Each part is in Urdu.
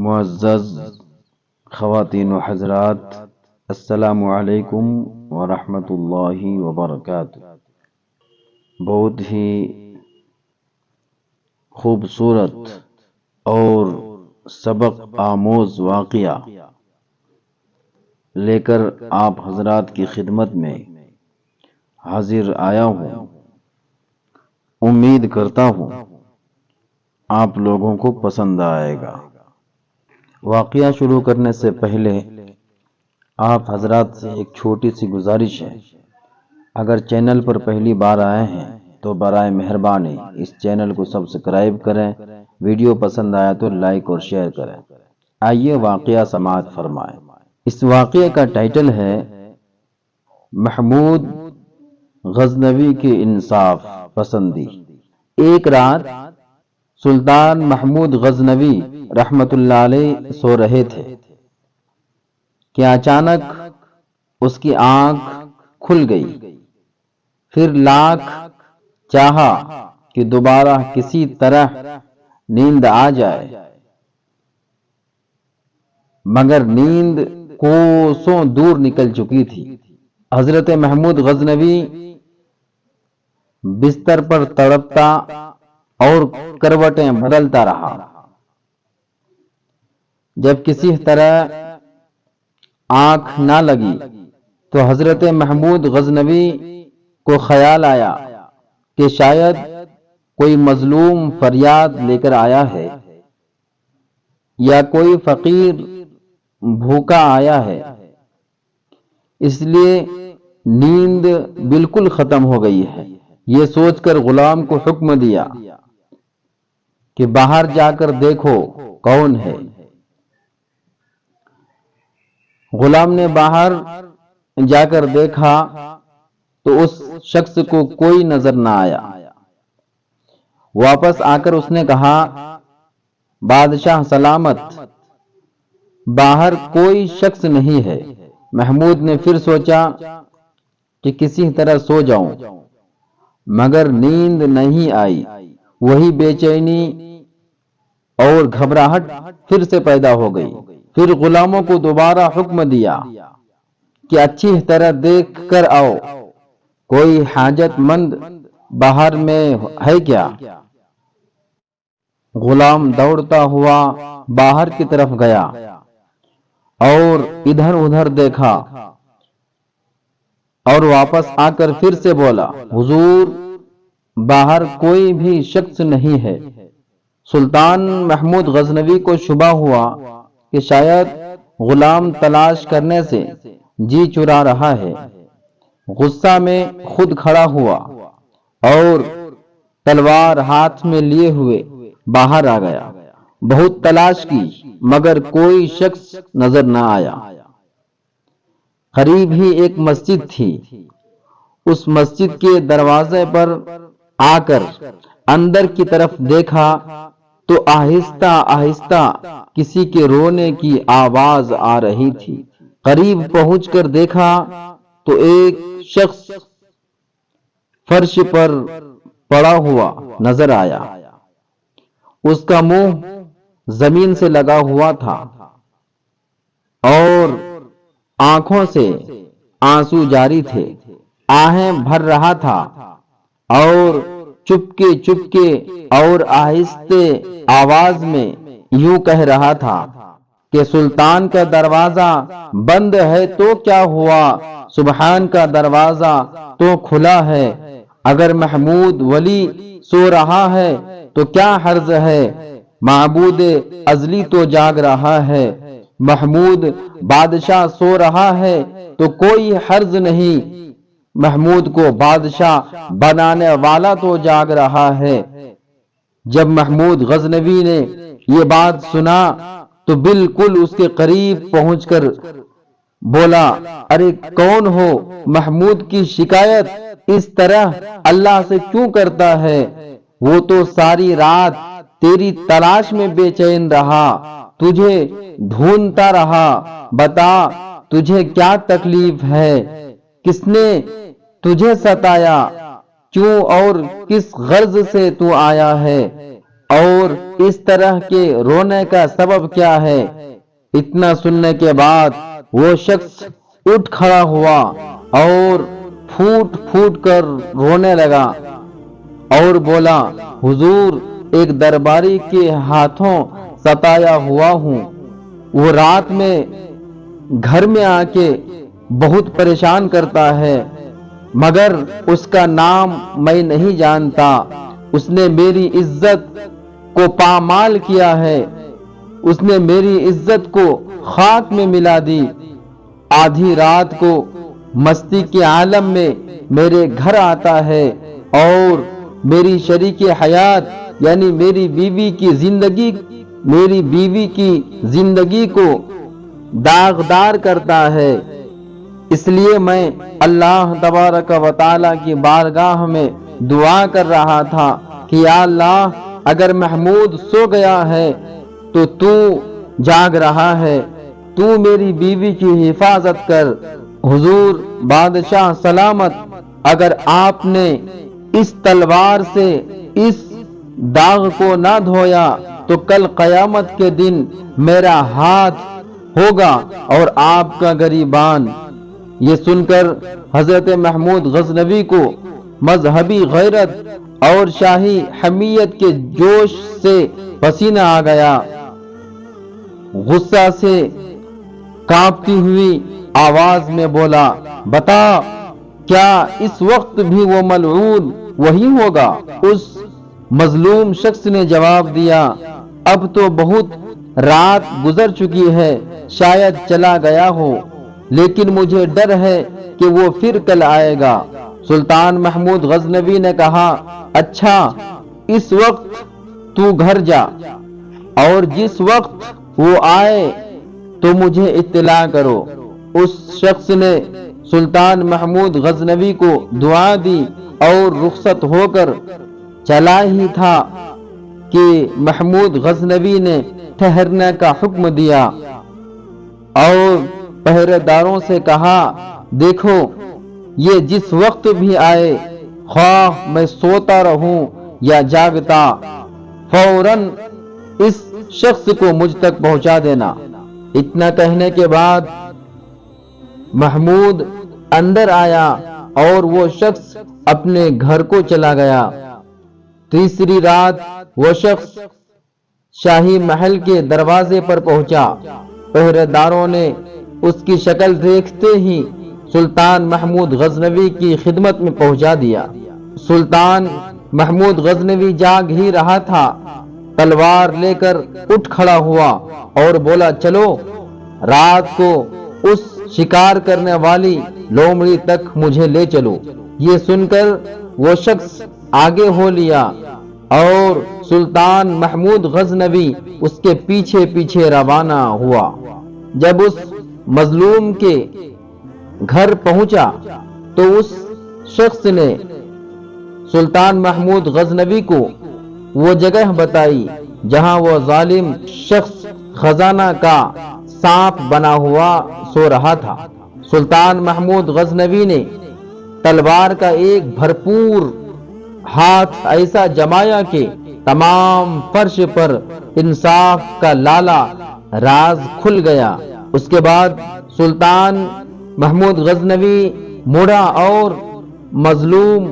معزز خواتین و حضرات، السلام علیکم ورحمۃ اللہ وبرکاتہ۔ بہت ہی خوبصورت اور سبق آموز واقعہ لے کر آپ حضرات کی خدمت میں حاضر آیا ہوں۔ امید کرتا ہوں آپ لوگوں کو پسند آئے گا۔ واقعہ شروع کرنے سے پہلے آپ حضرات سے ایک چھوٹی سی گزارش ہے، اگر چینل پر پہلی بار آئے ہیں تو برائے مہربانی اس چینل کو سبسکرائب کریں، ویڈیو پسند آیا تو لائک اور شیئر کریں۔ آئیے واقعہ سماعت فرمائیں۔ اس واقعے کا ٹائٹل ہے محمود غزنوی کی انصاف پسندی۔ ایک رات سلطان محمود غزنوی رحمت اللہ علیہ سو رہے تھے کہ اچانک اس کی آنکھ کھل گئی۔ پھر لاکھ چاہا کہ دوبارہ کسی طرح نیند آ جائے، مگر نیند کوسوں دور نکل چکی تھی۔ حضرت محمود غزنوی بستر پر تڑپتا اور کروٹیں بدلتا رہا۔ جب کسی طرح آنکھ نہ لگی تو حضرت محمود غزنوی کو خیال آیا کہ شاید کوئی مظلوم فریاد لے کر آیا ہے یا کوئی فقیر بھوکا آیا ہے، اس لیے نیند بالکل ختم ہو گئی ہے۔ یہ سوچ کر غلام کو حکم دیا کہ باہر جا کر دیکھو کون ہے۔ غلام نے باہر جا کر دیکھا تو اس شخص کو کوئی نظر نہ آیا۔ واپس آ کر اس نے کہا، بادشاہ سلامت، باہر کوئی شخص نہیں ہے۔ محمود نے پھر سوچا کہ کسی طرح سو جاؤں، مگر نیند نہیں آئی۔ وہی بے چینی اور گھبراہٹ پھر سے پیدا ہو گئی۔ پھر غلاموں کو دوبارہ حکم دیا کہ اچھی طرح دیکھ کر آؤ، کوئی حاجت مند باہر میں ہے کیا؟ غلام دوڑتا ہوا باہر کی طرف گیا اور ادھر ادھر دیکھا اور واپس آ کر پھر سے بولا، حضور، باہر کوئی بھی شخص نہیں ہے۔ سلطان محمود غزنوی کو شبہ ہوا کہ شاید غلام تلاش کرنے سے جی چرا رہا ہے۔ غصہ میں خود کھڑا ہوا اور تلوار ہاتھ میں لیے ہوئے باہر آ گیا۔ بہت تلاش کی مگر کوئی شخص نظر نہ آیا۔ قریب ہی ایک مسجد تھی۔ اس مسجد کے دروازے پر آ کر اندر کی طرف دیکھا تو آہستہ آہستہ کسی کے رونے کی آواز آ رہی تھی۔ قریب پہنچ کر دیکھا تو ایک شخص فرش پر پڑا ہوا نظر آیا۔ اس کا منہ زمین سے لگا ہوا تھا اور آنکھوں سے آنسو جاری تھے۔ آہیں بھر رہا تھا اور چپکے چپکے اور آہستہ آواز میں یوں کہہ رہا تھا کہ سلطان کا دروازہ بند ہے تو کیا ہوا، سبحان کا دروازہ تو کھلا ہے۔ اگر محمود ولی سو رہا ہے تو کیا حرج ہے، معبود ازلی تو جاگ رہا ہے۔ محمود بادشاہ سو رہا ہے تو کوئی حرج نہیں، محمود کو بادشاہ بنانے والا تو جاگ رہا ہے۔ جب محمود غزنوی نے یہ بات سنا تو بالکل اس کے قریب پہنچ کر بولا، ارے کون ہو؟ محمود کی شکایت اس طرح اللہ سے کیوں کرتا ہے؟ وہ تو ساری رات تیری تلاش میں بے چین رہا، تجھے ڈھونڈتا رہا۔ بتا تجھے کیا تکلیف ہے، کس نے تجھے ستایا، کیوں اور کس غرض سے تو آیا ہے؟ اور اس طرح کے رونے کا سبب کیا ہے؟ اتنا سننے کے بعد وہ شخص اٹھ کھڑا ہوا اور پھوٹ پھوٹ کر رونے لگا اور بولا، حضور، ایک درباری کے ہاتھوں ستایا ہوا ہوں، وہ رات میں گھر میں آ کے بہت پریشان کرتا ہے، مگر اس کا نام میں نہیں جانتا، اس نے میری عزت کو پامال کیا ہے، اس نے میری عزت کو خاک میں ملا دی، آدھی رات کو مستی کے عالم میں میرے گھر آتا ہے اور میری شریک حیات یعنی میری بیوی کی زندگی کو داغدار کرتا ہے۔ اس لیے میں اللہ تبارک و تعالی کی بارگاہ میں دعا کر رہا تھا کہ یا اللہ، اگر محمود سو گیا ہے تو تو جاگ رہا ہے، تو میری بیوی کی حفاظت کر۔ حضور بادشاہ سلامت، اگر آپ نے اس تلوار سے اس داغ کو نہ دھویا تو کل قیامت کے دن میرا ہاتھ ہوگا اور آپ کا گریبان۔ یہ سن کر حضرت محمود غزنوی کو مذہبی غیرت اور شاہی حمیت کے جوش سے پسینہ آ گیا۔ غصہ سے کانپتی ہوئی آواز میں بولا، بتا، کیا اس وقت بھی وہ ملعون وہی ہوگا؟ اس مظلوم شخص نے جواب دیا، اب تو بہت رات گزر چکی ہے، شاید چلا گیا ہو، لیکن مجھے ڈر ہے کہ وہ پھر کل آئے گا۔ سلطان محمود غزنوی نے کہا، اچھا، اس وقت تو گھر جا اور جس وقت وہ آئے تو مجھے اطلاع کرو۔ اس شخص نے سلطان محمود غزنوی کو دعا دی اور رخصت ہو کر چلا ہی تھا کہ محمود غزنوی نے ٹھہرنے کا حکم دیا اور پہرے داروں سے کہا، دیکھو، یہ جس وقت بھی آئے، خواہ میں سوتا رہوں یا جاگتا، فوراً اس شخص کو مجھ تک پہنچا دینا۔ اتنا کہنے کے بعد محمود اندر آیا اور وہ شخص اپنے گھر کو چلا گیا۔ تیسری رات وہ شخص شاہی محل کے دروازے پر پہنچا۔ پہرے داروں نے اس کی شکل دیکھتے ہی سلطان محمود غزنوی کی خدمت میں پہنچا دیا۔ سلطان محمود غزنوی جاگ ہی رہا تھا، تلوار لے کر اٹھ کھڑا ہوا اور بولا، چلو، رات کو اس شکار کرنے والی لومڑی تک مجھے لے چلو۔ یہ سن کر وہ شخص آگے ہو لیا اور سلطان محمود غزنوی اس کے پیچھے پیچھے روانہ ہوا۔ جب اس مظلوم کے گھر پہنچا تو اس شخص نے سلطان محمود غزنوی کو وہ جگہ بتائی جہاں وہ ظالم شخص خزانہ کا سانپ بنا ہوا سو رہا تھا۔ سلطان محمود غزنوی نے تلوار کا ایک بھرپور ہاتھ ایسا جمایا کہ تمام فرش پر انصاف کا لالا راز کھل گیا۔ اس کے بعد سلطان محمود غزنوی مڑا اور مظلوم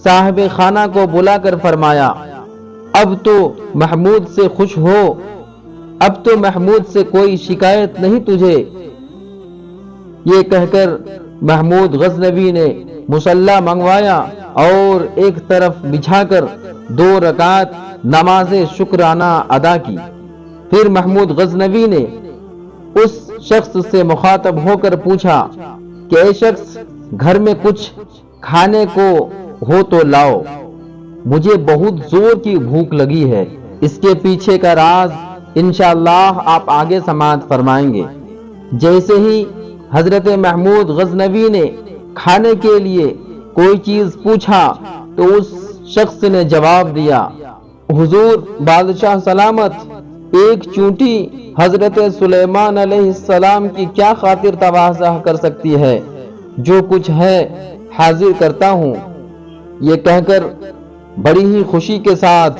صاحب خانہ کو بلا کر فرمایا، اب تو محمود سے خوش ہو، اب تو محمود سے کوئی شکایت نہیں تجھے۔ یہ کہہ کر محمود غزنوی نے مصلی منگوایا اور ایک طرف بچھا کر 2 رکعت نماز شکرانہ ادا کی۔ پھر محمود غزنوی نے اس شخص سے مخاطب ہو کر پوچھا کہ اے شخص، گھر میں کچھ کھانے کو ہو تو لاؤ، مجھے بہت زور کی بھوک لگی ہے۔ اس کے پیچھے کا راز انشاءاللہ آپ آگے سماعت فرمائیں گے۔ جیسے ہی حضرت محمود غزنوی نے کھانے کے لیے کوئی چیز پوچھا تو اس شخص نے جواب دیا، حضور بادشاہ سلامت، ایک چونٹی حضرت سلیمان علیہ السلام کی کیا خاطر تواضع کر سکتی ہے؟ جو کچھ ہے حاضر کرتا ہوں۔ یہ کہہ کر بڑی ہی خوشی کے ساتھ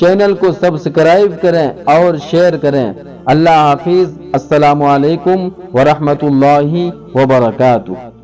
چینل کو سبسکرائب کریں اور شیئر کریں۔ اللہ حافظ۔ السلام علیکم ورحمۃ اللہ وبرکاتہ۔